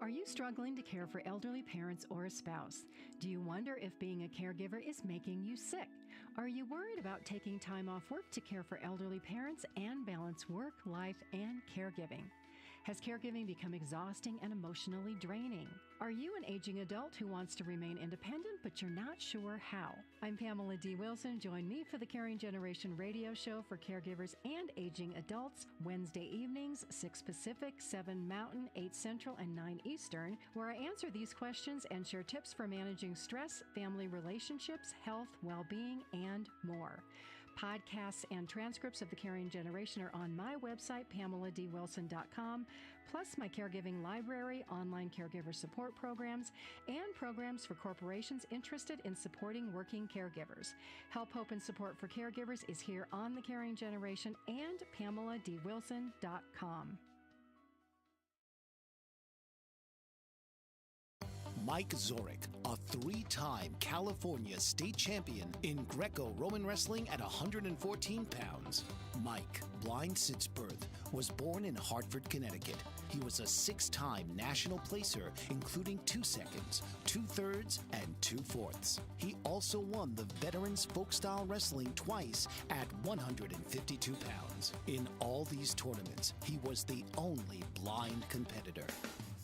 Are you struggling to care for elderly parents or a spouse? Do you wonder if being a caregiver is making you sick? Are you worried about taking time off work to care for elderly parents and balance work, life, and caregiving? Has caregiving become exhausting and emotionally draining? Are you an aging adult who wants to remain independent, but you're not sure how? I'm Pamela D. Wilson. Join me for the Caring Generation radio show for caregivers and aging adults, Wednesday evenings, 6 Pacific, 7 Mountain, 8 Central, and 9 Eastern, where I answer these questions and share tips for managing stress, family relationships, health, well-being, and more. Podcasts and transcripts of The Caring Generation are on my website, PamelaDWilson.com, plus my caregiving library, online caregiver support programs, and programs for corporations interested in supporting working caregivers. Help, hope, and support for caregivers is here on The Caring Generation and PamelaDWilson.com. Mike Zorek, a 3-time California state champion in Greco-Roman wrestling at 114 pounds. Mike, blind since birth, was born in Hartford, Connecticut. He was a 6-time national placer, including 2 seconds, 2 thirds, and 2 fourths. He also won the Veterans Folk-Style Wrestling twice at 152 pounds. In all these tournaments, he was the only blind competitor.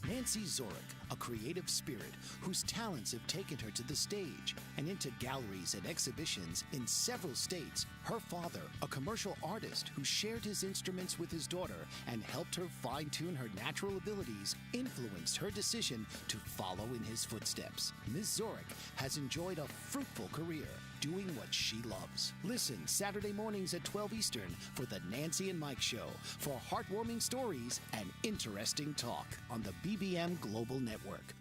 Nancy Zorek, a creative spirit whose talents have taken her to the stage and into galleries and exhibitions in several states. Her father, a commercial artist who shared his instruments with his daughter and helped her fine-tune her natural abilities, influenced her decision to follow in his footsteps. Ms. Zorek has enjoyed a fruitful career doing what she loves. Listen Saturday mornings at 12 Eastern for the Nancy and Mike Show for heartwarming stories and interesting talk on the BBM Global Network.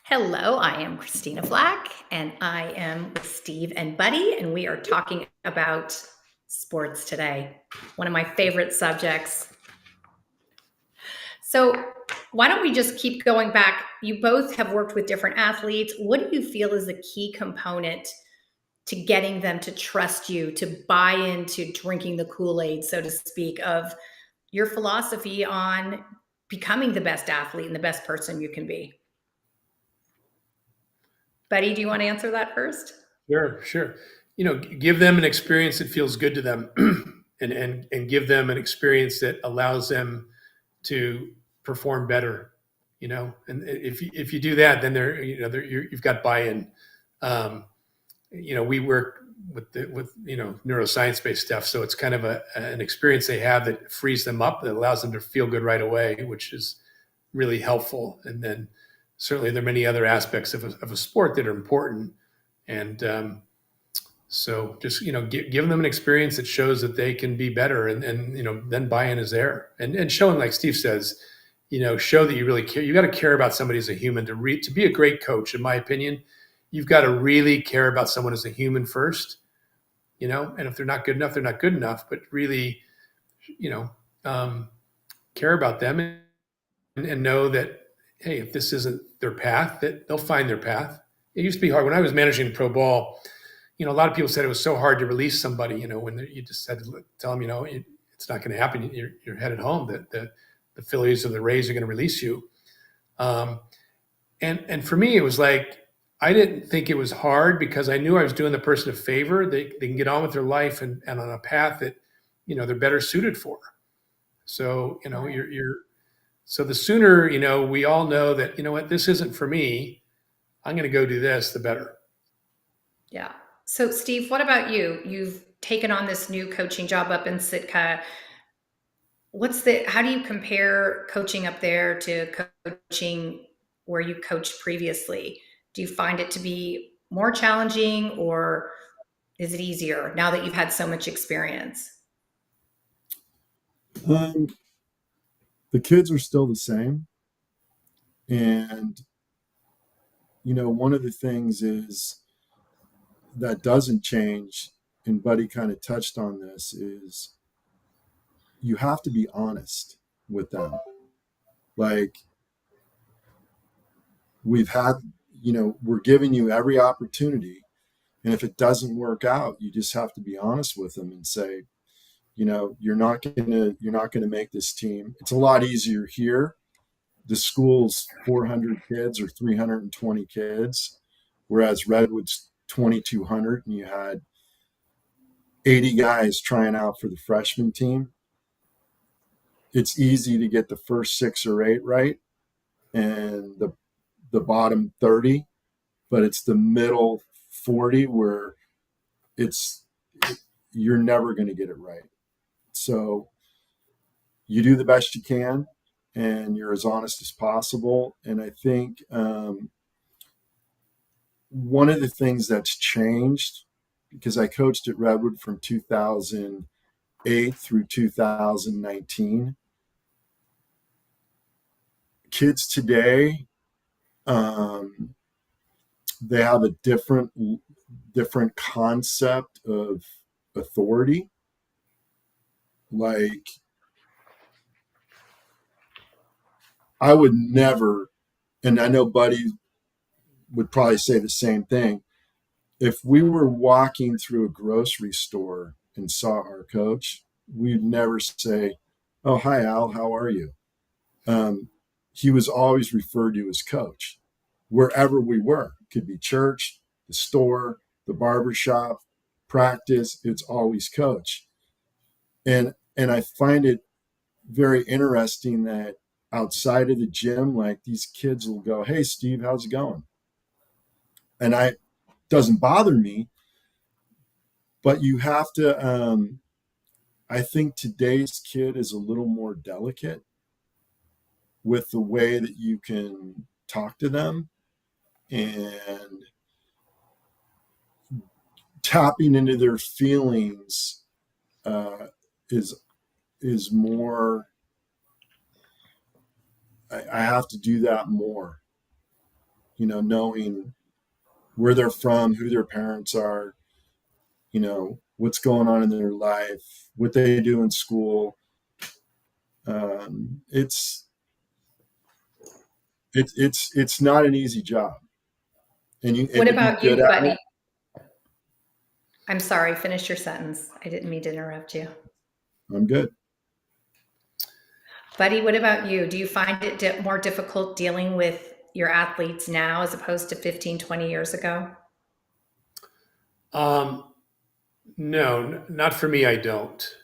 Hello, I am Christina Flach, and I am with Steve and Buddy, and we are talking about sports today. One of my favorite subjects. So why don't we just keep going back? You both have worked with different athletes. What do you feel is the key component to getting them to trust you, to buy into drinking the Kool-Aid, so to speak, of your philosophy on becoming the best athlete and the best person you can be? Buddy, do you want to answer that first? Sure. Give them an experience that feels good to them, and give them an experience that allows them to perform better. And if you do that, then you've got buy-in. We work with neuroscience based stuff, so it's kind of an experience they have that frees them up, that allows them to feel good right away, which is really helpful. And then certainly there are many other aspects of a sport that are important. And so just, give them an experience that shows that they can be better, and then buy-in is there. And showing, like Steve says, show that you really care. You got to care about somebody as a human to be a great coach, in my opinion. You've got to really care about someone as a human first, and if they're not good enough, they're not good enough, but really, care about them, and know that, hey, if this isn't their path, that they'll find their path. It used to be hard. When I was managing pro ball, a lot of people said it was so hard to release somebody, when you just had to tell them, it's not going to happen. You're headed home. That the Phillies or the Rays are going to release you. And for me, it was like, I didn't think it was hard because I knew I was doing the person a favor. They can get on with their life and on a path that, they're better suited for. So, so the sooner, we all know that, what, this isn't for me, I'm going to go do this, the better. Yeah. So, Steve, what about you? You've taken on this new coaching job up in Sitka. How do you compare coaching up there to coaching where you coached previously? Do you find it to be more challenging, or is it easier now that you've had so much experience? Um, the kids are still the same. And, one of the things is that doesn't change, and Buddy kind of touched on this, is you have to be honest with them. Like, we're giving you every opportunity. And if it doesn't work out, you just have to be honest with them and say, you're not gonna make this team. It's a lot easier here. The school's 400 kids or 320 kids, whereas Redwood's 2,200, and you had 80 guys trying out for the freshman team. It's easy to get the first 6 or 8 right and the bottom 30, but it's the middle 40 where you're never going to get it right. So you do the best you can, and you're as honest as possible. And I think one of the things that's changed, because I coached at Redwood from 2008 through 2019, kids today, they have a different concept of authority. Like, I would never, and I know Buddy would probably say the same thing. If we were walking through a grocery store and saw our coach, we'd never say, "Oh, hi, Al, how are you?" He was always referred to as coach wherever we were. It could be church, the store, the barber shop, practice. It's always coach. And I find it very interesting that outside of the gym, like, these kids will go, "Hey, Steve, how's it going?" And doesn't bother me, but you have to, I think today's kid is a little more delicate with the way that you can talk to them, and tapping into their feelings is more. I have to do that more, knowing where they're from, who their parents are, what's going on in their life, what they do in school. It's not an easy job, and What to be about good you, at Buddy? it. I'm sorry, finish your sentence. I didn't mean to interrupt you. I'm good. Buddy, what about you? Do you find it more difficult dealing with your athletes now as opposed to 15, 20 years ago? No, not for me. I don't.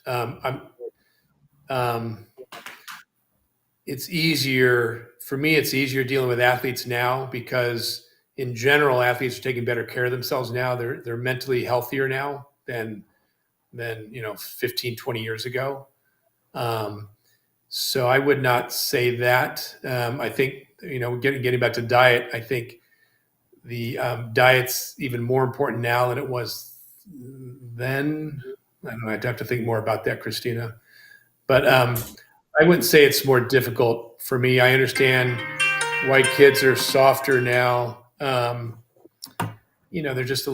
It's easier for me. It's easier dealing with athletes now because, in general, athletes are taking better care of themselves now. They're mentally healthier now than 15, 20 years ago. So I would not say that. I think, getting back to diet, I think the diet's even more important now than it was then. I don't know. I'd have to think more about that, Christina. But I wouldn't say it's more difficult for me. I understand why kids are softer now. They're just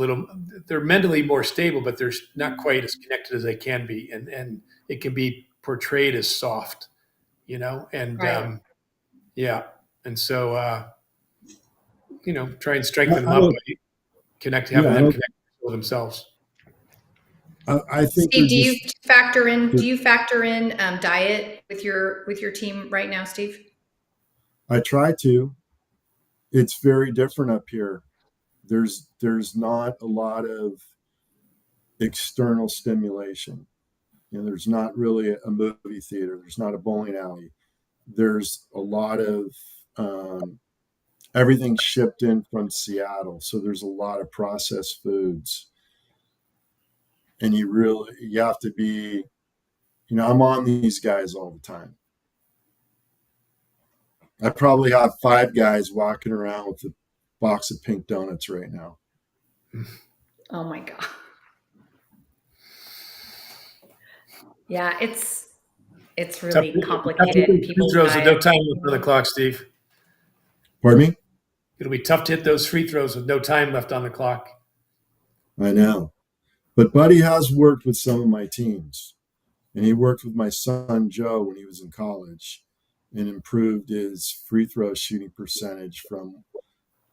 they're mentally more stable, but they're not quite as connected as they can be. And it can be portrayed as soft, and Right. yeah. And so, try and strengthen them I up don't. by having Yeah, I them don't. connect with themselves. I think they're Steve, just. do you factor in diet with your team right now, Steve? I try to. It's very different up here. There's not a lot of external stimulation. There's not really a movie theater. There's not a bowling alley. There's a lot of everything shipped in from Seattle, so there's a lot of processed foods. And you have to be, I'm on these guys all the time. I probably have 5 guys walking around with a box of pink donuts right now. Oh my God. Yeah, it's really complicated in people's Free throws with no lives. time left on the clock, Steve. Pardon me? It'll be tough to hit those free throws with no time left on the clock. I know. But Buddy has worked with some of my teams. And he worked with my son, Joe, when he was in college and improved his free throw shooting percentage from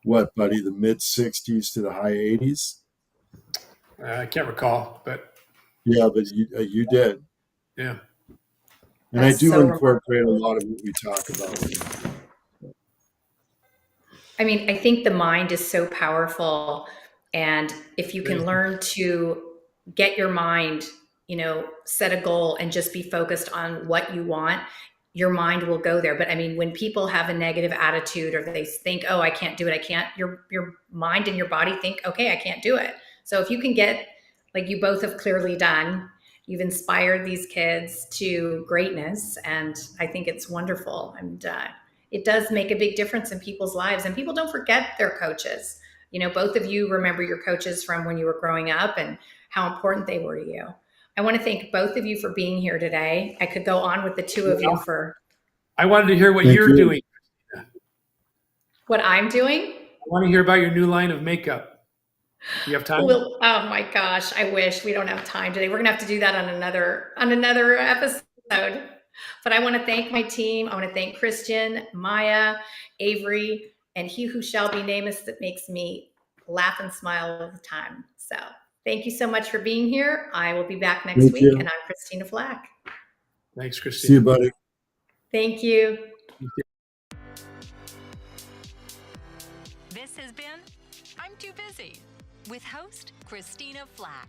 what, Buddy, the mid 60s to the high 80s? I can't recall, but Yeah, but you did. yeah. And That's I do so incorporate a lot of what we talk about. I mean, I think the mind is so powerful. And if you can learn to get your mind, set a goal and just be focused on what you want, your mind will go there. But I mean, when people have a negative attitude or they think, oh, I can't do it, your mind and your body think, okay, I can't do it. So if you can get, like you both have clearly done, you've inspired these kids to greatness. And I think it's wonderful. And it does make a big difference in people's lives. And people don't forget their coaches. Both of you remember your coaches from when you were growing up and how important they were to you. I want to thank both of you for being here today. I could go on with the two of you for. I wanted to hear what you're doing. What I'm doing? I want to hear about your new line of makeup. Do you have time? Oh my gosh, I wish. We don't have time today. We're gonna have to do that on another episode. But I want to thank my team. I want to thank Christian, Maya, Avery, and he who shall be nameless that makes me laugh and smile all the time. So thank you so much for being here. I will be back next week. And I'm Christina Flach. Thanks, Christina. See you, buddy. Thank you. This has been I'm Too Busy with host Christina Flach.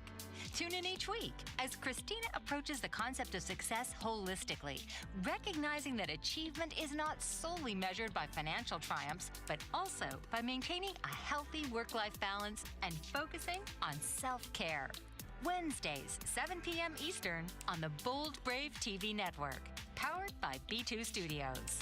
Tune in each week as Christina approaches the concept of success holistically, recognizing that achievement is not solely measured by financial triumphs, but also by maintaining a healthy work-life balance and focusing on self-care. Wednesdays, 7 p.m. Eastern on the Bold Brave TV network, powered by B2 Studios.